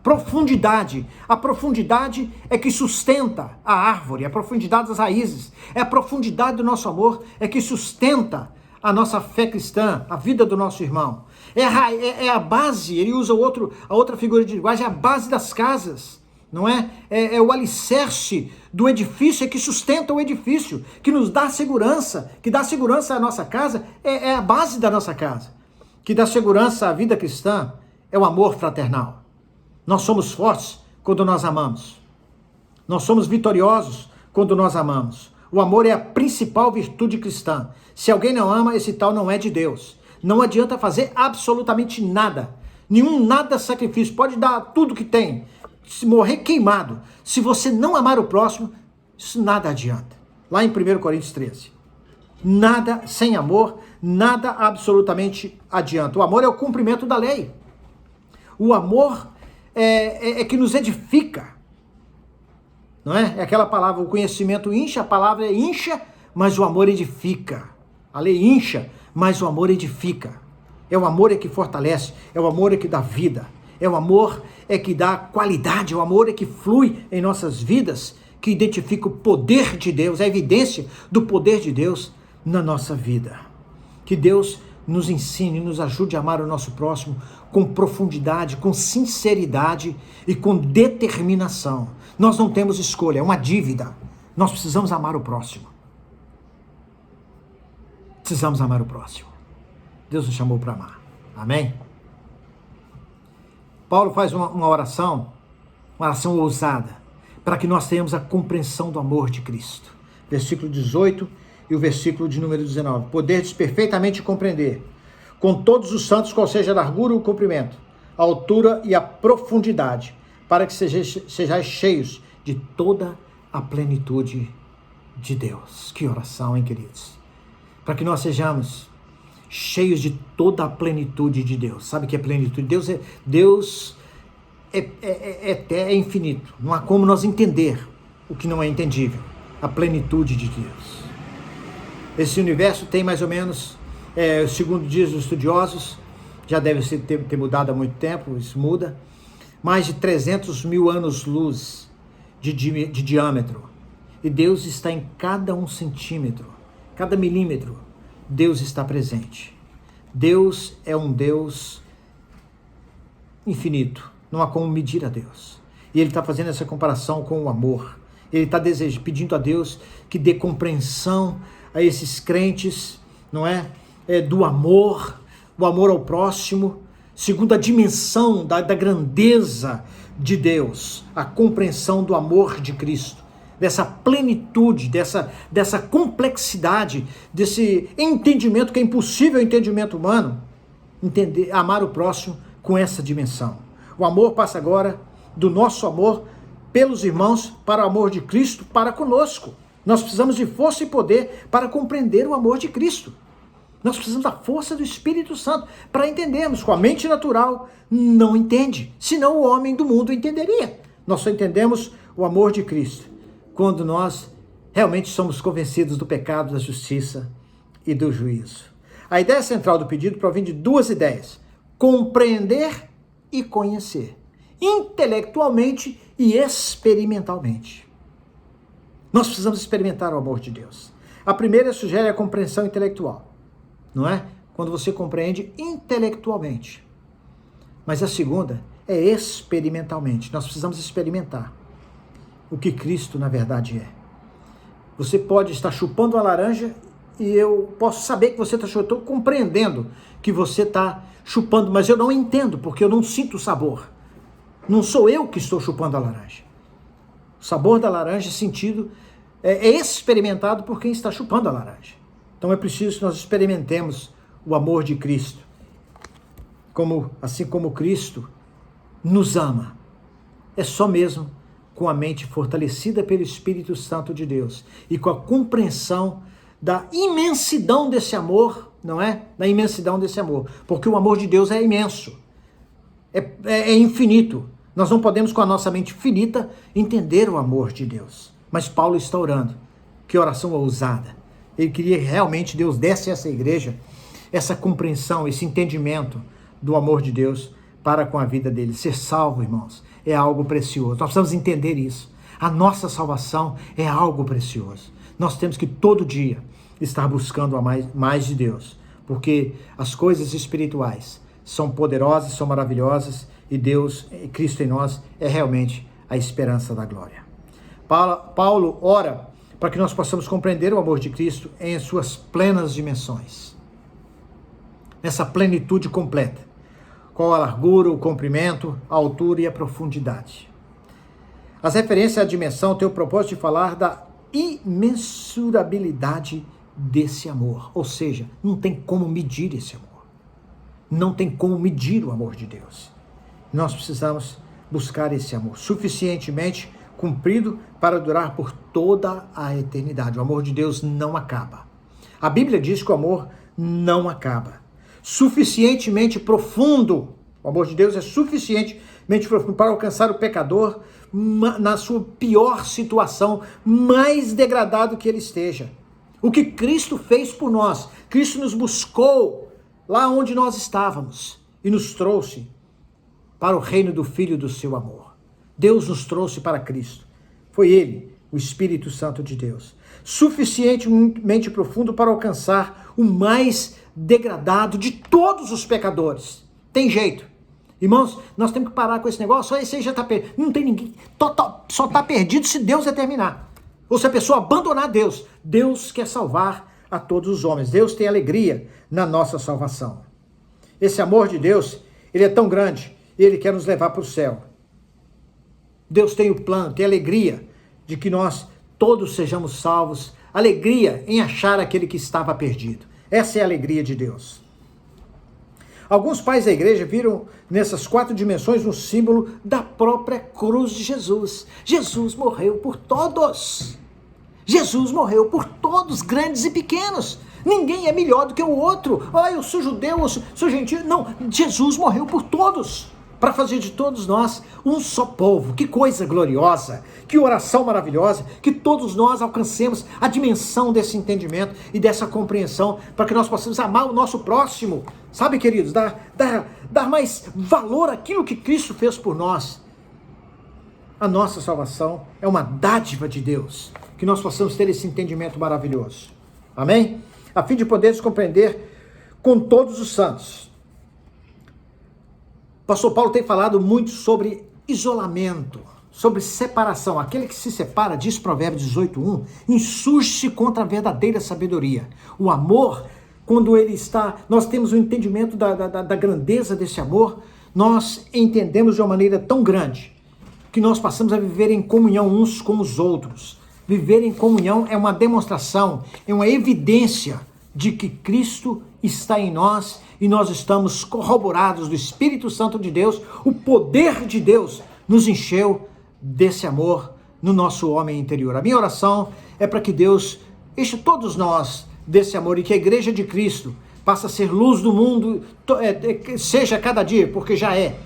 Profundidade. A profundidade é que sustenta a árvore, a profundidade das raízes. É a profundidade do nosso amor é que sustenta a nossa fé cristã, a vida do nosso irmão. É a base, ele usa a outra figura de linguagem, é a base das casas. Não é? É o alicerce do edifício, é que sustenta o edifício, que nos dá segurança, que dá segurança à nossa casa, é a base da nossa casa. Que dá segurança à vida cristã é o amor fraternal. Nós somos fortes quando nós amamos. Nós somos vitoriosos quando nós amamos. O amor é a principal virtude cristã. Se alguém não ama, esse tal não é de Deus. Não adianta fazer absolutamente nada. Nada sacrifício. Pode dar tudo que tem. Se morrer queimado, se você não amar o próximo, isso nada adianta. Lá em 1 Coríntios 13. Nada sem amor, nada absolutamente adianta. O amor é o cumprimento da lei. O amor é que nos edifica. Não é? É aquela palavra, o conhecimento incha, a palavra incha, mas o amor edifica. A lei incha, mas o amor edifica. É o amor que fortalece, é o amor que dá vida. É o amor que dá qualidade, é o amor que flui em nossas vidas, que identifica o poder de Deus, a evidência do poder de Deus na nossa vida. Que Deus nos ensine, nos ajude a amar o nosso próximo com profundidade, com sinceridade e com determinação. Nós não temos escolha, é uma dívida. Nós precisamos amar o próximo. Precisamos amar o próximo. Deus nos chamou para amar. Amém? Paulo faz uma oração ousada, para que nós tenhamos a compreensão do amor de Cristo. Versículo 18 e o versículo de número 19. Poderdes perfeitamente compreender, com todos os santos, qual seja a largura e o comprimento, a altura e a profundidade, para que sejais cheios de toda a plenitude de Deus. Que oração, hein, queridos? Para que nós sejamos cheios de toda a plenitude de Deus. Sabe o que é plenitude? Deus é infinito. Não há como nós entender o que não é entendível. A plenitude de Deus. Esse universo tem mais ou menos, segundo dizem os estudiosos, já deve ter mudado há muito tempo, isso muda, mais de 300 mil anos-luz de diâmetro. E Deus está em cada um centímetro, cada milímetro. Deus está presente. Deus é um Deus infinito. Não há como medir a Deus. E ele está fazendo essa comparação com o amor. Ele está pedindo a Deus que dê compreensão a esses crentes, não é? Do amor, o amor ao próximo, segundo a dimensão da grandeza de Deus, a compreensão do amor de Cristo. Dessa plenitude, dessa complexidade, desse entendimento que é impossível ao entendimento humano, amar o próximo com essa dimensão. O amor passa agora do nosso amor pelos irmãos para o amor de Cristo para conosco. Nós precisamos de força e poder para compreender o amor de Cristo. Nós precisamos da força do Espírito Santo para entendermos. Com a mente natural não entende, senão o homem do mundo entenderia. Nós só entendemos o amor de Cristo quando nós realmente somos convencidos do pecado, da justiça e do juízo. A ideia central do pedido provém de duas ideias: compreender e conhecer, intelectualmente e experimentalmente. Nós precisamos experimentar o amor de Deus. A primeira sugere a compreensão intelectual, não é? Quando você compreende intelectualmente. Mas a segunda é experimentalmente. Nós precisamos experimentar o que Cristo na verdade é. Você pode estar chupando uma laranja e eu posso saber que você está chupando, estou compreendendo que você está chupando, mas eu não entendo, porque eu não sinto o sabor. Não sou eu que estou chupando a laranja. O sabor da laranja é experimentado por quem está chupando a laranja. Então é preciso que nós experimentemos o amor de Cristo. Assim como Cristo nos ama. É só mesmo com a mente fortalecida pelo Espírito Santo de Deus e com a compreensão da imensidão desse amor, não é? Da imensidão desse amor. Porque o amor de Deus é imenso. É infinito. Nós não podemos, com a nossa mente finita, entender o amor de Deus. Mas Paulo está orando. Que oração ousada. Ele queria realmente Deus desse a essa igreja essa compreensão, esse entendimento do amor de Deus para com a vida dele. Ser salvo, irmãos, é algo precioso. Nós precisamos entender isso. A nossa salvação é algo precioso. Nós temos que todo dia estar buscando mais de Deus, porque as coisas espirituais são poderosas, são maravilhosas, e Deus, Cristo em nós, é realmente a esperança da glória. Paulo ora para que nós possamos compreender o amor de Cristo em suas plenas dimensões. Nessa plenitude completa. Qual a largura, o comprimento, a altura e a profundidade. As referências à dimensão têm o propósito de falar da imensurabilidade desse amor. Ou seja, não tem como medir esse amor. Não tem como medir o amor de Deus. Nós precisamos buscar esse amor suficientemente cumprido para durar por toda a eternidade. O amor de Deus não acaba. A Bíblia diz que o amor não acaba. Suficientemente profundo. O amor de Deus é suficientemente profundo para alcançar o pecador na sua pior situação, mais degradado que ele esteja. O que Cristo fez por nós. Cristo nos buscou lá onde nós estávamos e nos trouxe para o reino do Filho do seu amor. Deus nos trouxe para Cristo. Foi Ele, o Espírito Santo de Deus. Suficientemente profundo para alcançar o mais degradado de todos os pecadores. Tem jeito. Irmãos, nós temos que parar com esse negócio. Só esse aí já está perdido. Não tem ninguém. Só está perdido se Deus determinar. Ou se a pessoa abandonar Deus. Deus quer salvar a todos os homens. Deus tem alegria na nossa salvação. Esse amor de Deus, ele é tão grande. Ele quer nos levar para o céu. Deus tem o plano, tem alegria de que nós todos sejamos salvos. Alegria em achar aquele que estava perdido. Essa é a alegria de Deus. Alguns pais da igreja viram nessas 4 dimensões um símbolo da própria cruz de Jesus. Jesus morreu por todos. Jesus morreu por todos, grandes e pequenos. Ninguém é melhor do que o outro. Eu sou judeu, eu sou gentil. Não, Jesus morreu por todos, para fazer de todos nós um só povo. Que coisa gloriosa, que oração maravilhosa, que todos nós alcancemos a dimensão desse entendimento e dessa compreensão, para que nós possamos amar o nosso próximo. Sabe, queridos, dar mais valor àquilo que Cristo fez por nós. A nossa salvação é uma dádiva de Deus, que nós possamos ter esse entendimento maravilhoso. Amém? A fim de podermos compreender com todos os santos. O pastor Paulo tem falado muito sobre isolamento, sobre separação. Aquele que se separa, diz Provérbios 18:1, insurge-se contra a verdadeira sabedoria. O amor, quando ele está, nós temos o entendimento da grandeza desse amor, nós entendemos de uma maneira tão grande, que nós passamos a viver em comunhão uns com os outros. Viver em comunhão é uma demonstração, é uma evidência de que Cristo está em nós e nós estamos corroborados do Espírito Santo de Deus. O poder de Deus nos encheu desse amor no nosso homem interior. A minha oração é para que Deus enche todos nós desse amor e que a Igreja de Cristo passe a ser luz do mundo, seja cada dia, porque já é,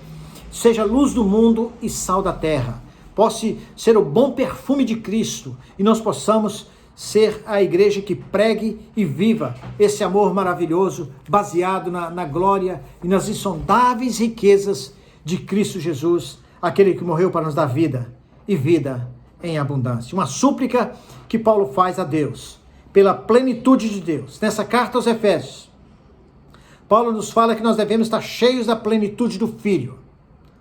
seja luz do mundo e sal da terra. Possa ser o bom perfume de Cristo e nós possamos ser a igreja que pregue e viva esse amor maravilhoso, baseado na glória e nas insondáveis riquezas de Cristo Jesus, aquele que morreu para nos dar vida e vida em abundância. Uma súplica que Paulo faz a Deus, pela plenitude de Deus. Nessa carta aos Efésios, Paulo nos fala que nós devemos estar cheios da plenitude do Filho,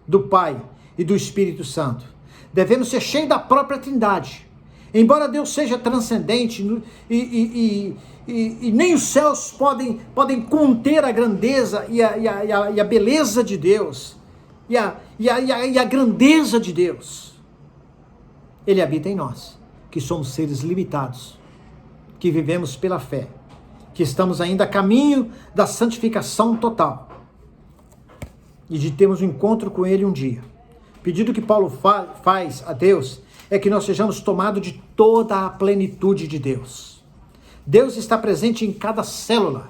do Pai e do Espírito Santo. Devemos ser cheios da própria Trindade. Embora Deus seja transcendente e nem os céus podem conter a grandeza e a beleza de Deus, e a grandeza de Deus, Ele habita em nós, que somos seres limitados, que vivemos pela fé, que estamos ainda a caminho da santificação total e de termos um encontro com Ele um dia. O pedido que Paulo faz a Deus é que nós sejamos tomados de toda a plenitude de Deus. Deus está presente em cada célula,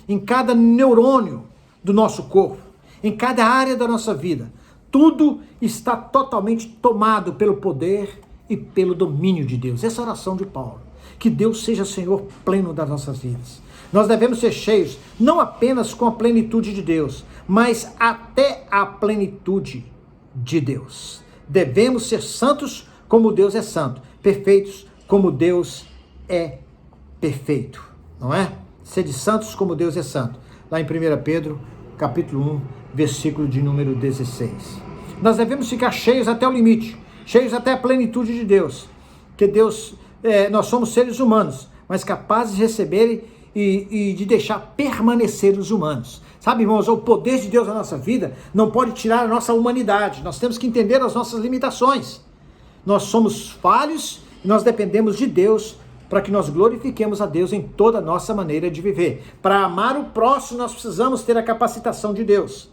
em cada neurônio do nosso corpo, em cada área da nossa vida. Tudo está totalmente tomado pelo poder e pelo domínio de Deus. Essa é a oração de Paulo. Que Deus seja Senhor pleno das nossas vidas. Nós devemos ser cheios, não apenas com a plenitude de Deus, mas até a plenitude de Deus. Devemos ser santos como Deus é santo, perfeitos como Deus é perfeito, não é? Sede santos como Deus é santo. Lá em 1 Pedro, capítulo 1, versículo de número 16. Nós devemos ficar cheios até o limite, cheios até a plenitude de Deus, que Deus, nós somos seres humanos, mas capazes de receber e de deixar permanecer os humanos. Sabe, irmãos, o poder de Deus na nossa vida não pode tirar a nossa humanidade. Nós temos que entender as nossas limitações. Nós somos falhos e nós dependemos de Deus para que nós glorifiquemos a Deus em toda a nossa maneira de viver. Para amar o próximo, nós precisamos ter a capacitação de Deus.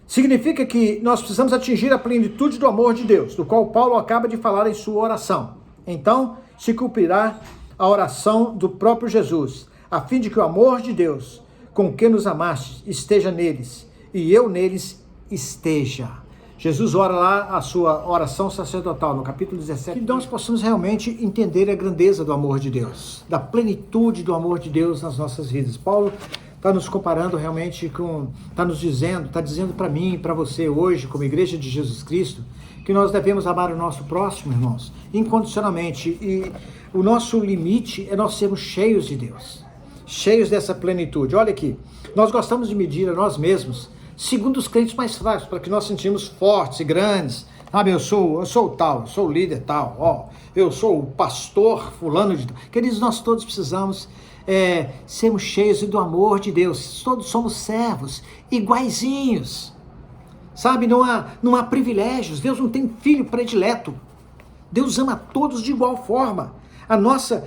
Significa que nós precisamos atingir a plenitude do amor de Deus, do qual Paulo acaba de falar em sua oração. Então, se cumprirá a oração do próprio Jesus, a fim de que o amor de Deus, com que nos amaste, esteja neles, e eu neles esteja. Jesus ora lá a sua oração sacerdotal, no capítulo 17, que nós possamos realmente entender a grandeza do amor de Deus, da plenitude do amor de Deus nas nossas vidas. Paulo está nos comparando realmente está dizendo para mim e para você hoje, como igreja de Jesus Cristo, que nós devemos amar o nosso próximo, irmãos, incondicionalmente, e o nosso limite é nós sermos cheios de Deus, cheios dessa plenitude. Olha aqui, nós gostamos de medir a nós mesmos segundo os crentes mais fracos, para que nós sentimos fortes e grandes. Sabe, eu sou tal, eu sou o líder tal, eu sou o pastor fulano de tal. Queridos, nós todos precisamos sermos cheios do amor de Deus. Todos somos servos, iguaizinhos. Sabe, não há privilégios. Deus não tem filho predileto. Deus ama todos de igual forma. A nossa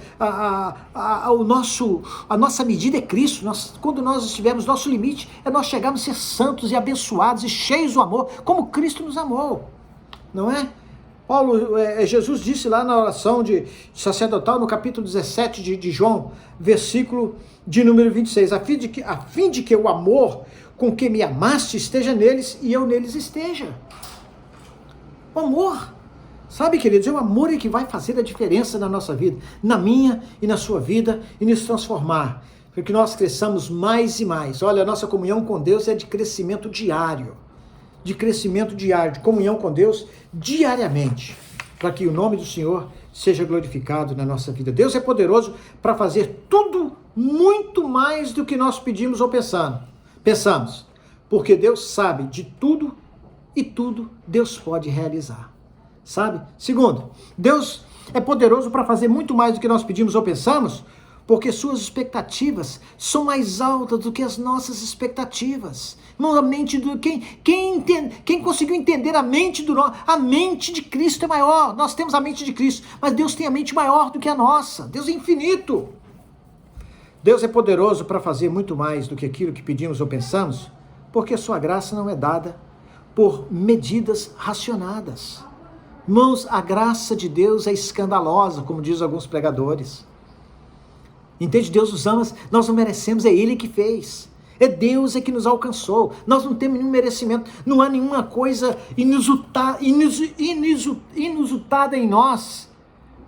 medida é Cristo. Quando nós estivermos, nosso limite é nós chegarmos a ser santos e abençoados e cheios do amor, como Cristo nos amou, não é? Jesus disse lá na oração de sacerdotal, no capítulo 17 de João, versículo de número 26, a fim de que o amor com que me amaste esteja neles e eu neles esteja. O amor. Sabe, queridos, é o amor que vai fazer a diferença na nossa vida, na minha e na sua vida, e nos transformar, para que nós cresçamos mais e mais. Olha, a nossa comunhão com Deus é de crescimento diário, de comunhão com Deus diariamente, para que o nome do Senhor seja glorificado na nossa vida. Deus é poderoso para fazer tudo muito mais do que nós pedimos ou pensamos, porque Deus sabe de tudo e tudo Deus pode realizar. Sabe? Segundo, Deus é poderoso para fazer muito mais do que nós pedimos ou pensamos, porque suas expectativas são mais altas do que as nossas expectativas. A mente quem conseguiu entender a mente de Cristo é maior. Nós temos a mente de Cristo, mas Deus tem a mente maior do que a nossa. Deus é infinito. Deus é poderoso para fazer muito mais do que aquilo que pedimos ou pensamos, porque a sua graça não é dada por medidas racionadas. Irmãos, a graça de Deus é escandalosa, como diz alguns pregadores. Entende? Deus nos ama, nós não merecemos, é Ele que fez. É Deus que nos alcançou. Nós não temos nenhum merecimento, não há nenhuma coisa inusitada em nós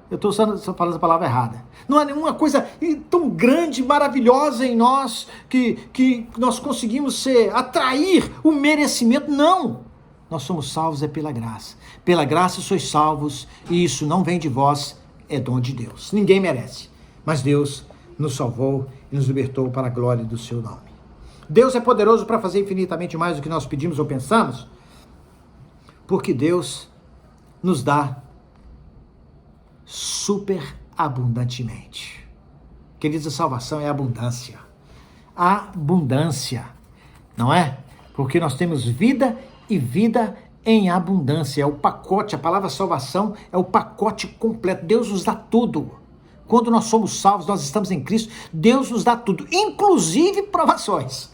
Eu estou falando a palavra errada. Não há nenhuma coisa tão grande, maravilhosa em nós que nós conseguimos atrair o merecimento. Não! Nós somos salvos pela graça. Pela graça sois salvos, e isso não vem de vós, é dom de Deus. Ninguém merece, mas Deus nos salvou e nos libertou para a glória do seu nome. Deus é poderoso para fazer infinitamente mais do que nós pedimos ou pensamos, porque Deus nos dá super abundantemente. Queridos, a salvação é abundância. Abundância, não é? Porque nós temos vida e vida em abundância. É o pacote, a palavra salvação é o pacote completo. Deus nos dá tudo. Quando nós somos salvos, nós estamos em Cristo, Deus nos dá tudo, inclusive provações.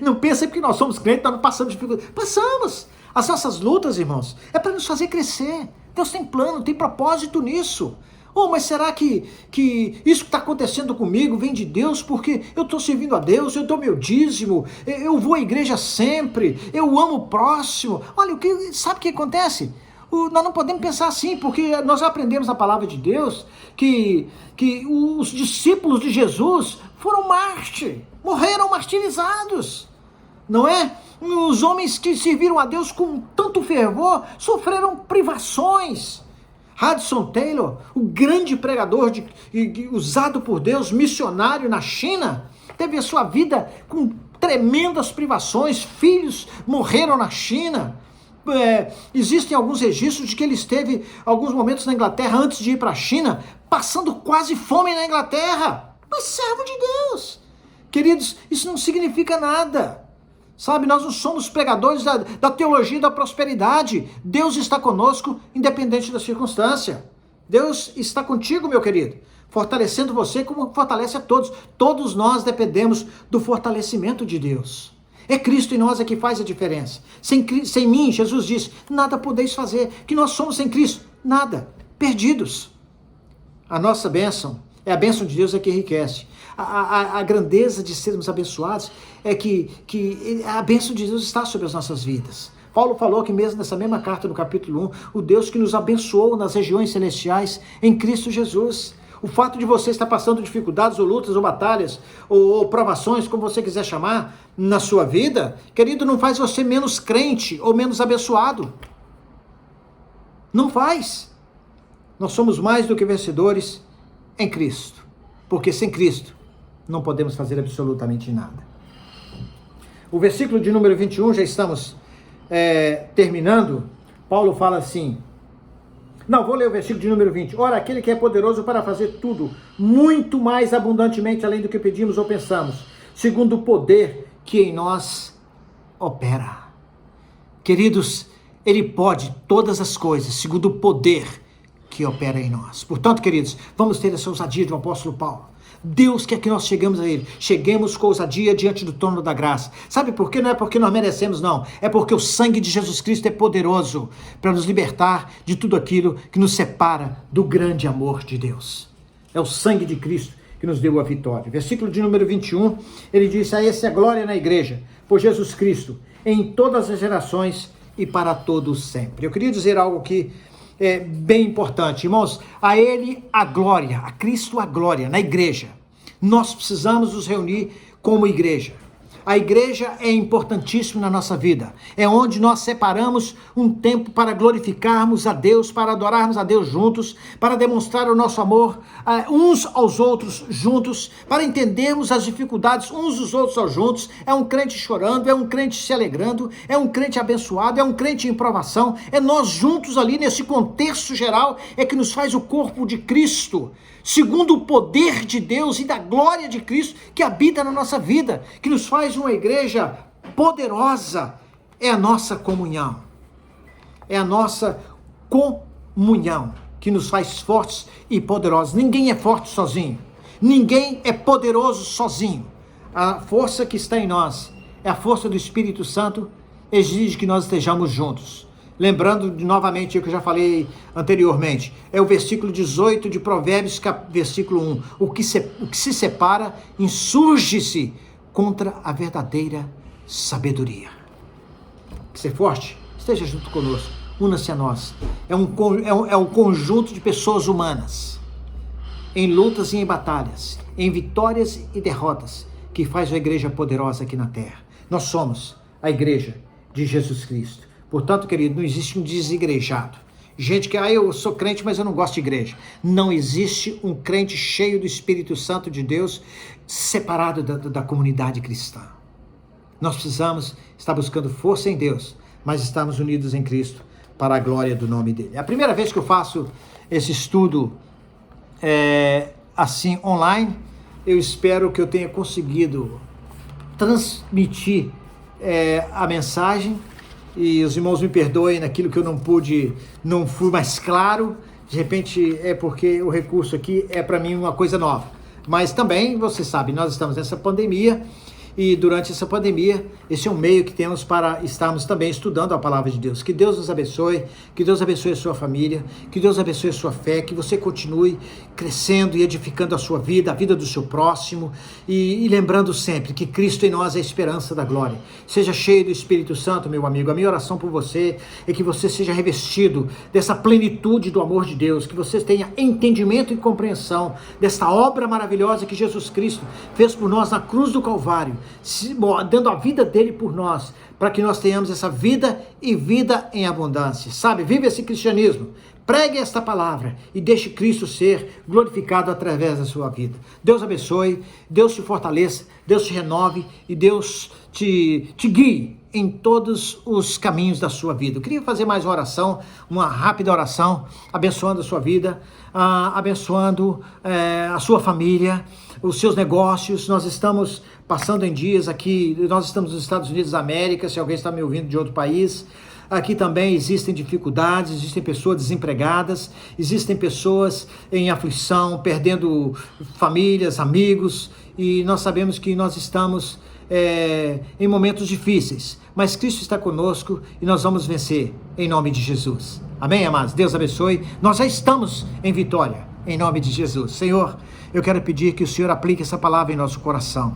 Não pensa que nós somos crentes, nós não passamos dificuldade. Passamos. As nossas lutas, irmãos, é para nos fazer crescer. Deus tem plano, tem propósito nisso. Oh, mas será que isso que está acontecendo comigo vem de Deus porque eu estou servindo a Deus, eu dou meu dízimo, eu vou à igreja sempre, eu amo o próximo. Olha, sabe o que acontece? Nós não podemos pensar assim, porque nós aprendemos na palavra de Deus que os discípulos de Jesus foram morreram martirizados, não é? Os homens que serviram a Deus com tanto fervor sofreram privações. Hudson Taylor, o grande pregador usado por Deus, missionário na China, teve a sua vida com tremendas privações, filhos morreram na China. Existem alguns registros de que ele esteve alguns momentos na Inglaterra antes de ir para a China, passando quase fome na Inglaterra, mas servo de Deus. Queridos, isso não significa nada. Sabe, nós não somos pregadores da teologia da prosperidade. Deus está conosco, independente da circunstância. Deus está contigo, meu querido, fortalecendo você como fortalece a todos. Todos nós dependemos do fortalecimento de Deus. É Cristo em nós que faz a diferença. Sem mim, Jesus disse, nada podeis fazer. Que nós somos sem Cristo, nada, perdidos. A nossa bênção é a bênção de Deus que enriquece. A grandeza de sermos abençoados é que a bênção de Deus está sobre as nossas vidas. Paulo falou que mesmo nessa mesma carta, no capítulo 1, o Deus que nos abençoou nas regiões celestiais em Cristo Jesus. O fato de você estar passando dificuldades ou lutas ou batalhas ou provações, como você quiser chamar, na sua vida, querido, não faz você menos crente ou menos abençoado. Não faz. Nós somos mais do que vencedores em Cristo. Porque sem Cristo não podemos fazer absolutamente nada. O versículo de número 21, já estamos terminando. Paulo fala assim, não, vou ler o versículo de número 20. Ora, aquele que é poderoso para fazer tudo, muito mais abundantemente além do que pedimos ou pensamos, segundo o poder que em nós opera. Queridos, ele pode todas as coisas, segundo o poder que opera em nós. Portanto, queridos, vamos ter essa ousadia do apóstolo Paulo. Deus quer que nós cheguemos a Ele. Cheguemos com ousadia diante do trono da graça. Sabe por quê? Não é porque nós merecemos, não. É porque o sangue de Jesus Cristo é poderoso para nos libertar de tudo aquilo que nos separa do grande amor de Deus. É o sangue de Cristo que nos deu a vitória. Versículo de número 21, ele diz, a essa é a glória na igreja, por Jesus Cristo, em todas as gerações e para todos sempre. Eu queria dizer algo que é bem importante, irmãos, a Ele a glória, a Cristo a glória, na igreja. Nós precisamos nos reunir como igreja. A igreja é importantíssima na nossa vida. É onde nós separamos um tempo para glorificarmos a Deus, para adorarmos a Deus juntos, para demonstrar o nosso amor uns aos outros juntos, para entendermos as dificuldades uns dos outros juntos. É um crente chorando, é um crente se alegrando, é um crente abençoado, é um crente em provação. É nós juntos ali nesse contexto geral é que nos faz o corpo de Cristo, segundo o poder de Deus e da glória de Cristo que habita na nossa vida, que nos faz uma igreja poderosa. É a nossa comunhão. É a nossa comunhão que nos faz fortes e poderosos. Ninguém é forte sozinho. Ninguém é poderoso sozinho. A força que está em nós é a força do Espírito Santo, exige que nós estejamos juntos. Lembrando novamente o que eu já falei anteriormente, é o versículo 18 de Provérbios, versículo 1. O que se separa, insurge-se contra a verdadeira sabedoria. Ser forte, esteja junto conosco. una-se a nós. É um conjunto de pessoas humanas, em lutas e em batalhas, em vitórias e derrotas, que faz a igreja poderosa aqui na terra. Nós somos a igreja de Jesus Cristo. Portanto, querido, não existe um desigrejado. Gente que, eu sou crente, mas eu não gosto de igreja. Não existe um crente cheio do Espírito Santo de Deus, separado da comunidade cristã. Nós precisamos estar buscando força em Deus, mas estarmos unidos em Cristo para a glória do nome dele. É a primeira vez que eu faço esse estudo assim online. Eu espero que eu tenha conseguido transmitir a mensagem, e os irmãos me perdoem naquilo que eu não fui mais claro. De repente é porque o recurso aqui é para mim uma coisa nova, mas também, você sabe, nós estamos nessa pandemia, e durante essa pandemia, esse é um meio que temos para estarmos também estudando a palavra de Deus. Que Deus nos abençoe, que Deus abençoe a sua família, que Deus abençoe a sua fé, que você continue crescendo e edificando a sua vida, a vida do seu próximo, e lembrando sempre que Cristo em nós é a esperança da glória. Seja cheio do Espírito Santo, meu amigo. A minha oração por você é que você seja revestido dessa plenitude do amor de Deus, que você tenha entendimento e compreensão desta obra maravilhosa que Jesus Cristo fez por nós na cruz do Calvário, dando a vida dele por nós, para que nós tenhamos essa vida e vida em abundância. Sabe, vive esse cristianismo, pregue esta palavra e deixe Cristo ser glorificado através da sua vida. Deus abençoe, Deus te fortaleça, Deus te renove e Deus te guie em todos os caminhos da sua vida. Eu queria fazer mais uma oração, uma rápida oração, abençoando a sua vida, abençoando a sua família, os seus negócios. Nós estamos passando em dias aqui, nós estamos nos Estados Unidos da América, se alguém está me ouvindo de outro país, aqui também existem dificuldades, existem pessoas desempregadas, existem pessoas em aflição, perdendo famílias, amigos, e nós sabemos que nós estamos em momentos difíceis, mas Cristo está conosco e nós vamos vencer em nome de Jesus. Amém, amados? Deus abençoe. Nós já estamos em vitória em nome de Jesus. Senhor, eu quero pedir que o Senhor aplique essa palavra em nosso coração.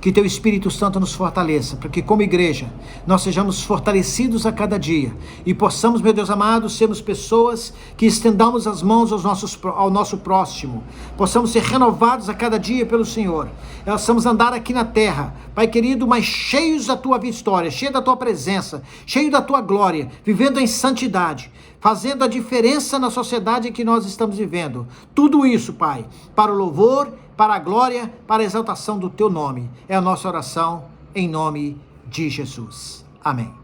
Que Teu Espírito Santo nos fortaleça, para que como igreja nós sejamos fortalecidos a cada dia e possamos, meu Deus amado, sermos pessoas que estendamos as mãos ao nosso próximo, possamos ser renovados a cada dia pelo Senhor, possamos andar aqui na terra, Pai querido, mas cheios da Tua vitória, cheios da Tua presença, cheios da Tua glória, vivendo em santidade, fazendo a diferença na sociedade em que nós estamos vivendo. Tudo isso, Pai, para o louvor, para a glória, para a exaltação do Teu nome. É a nossa oração em nome de Jesus. Amém.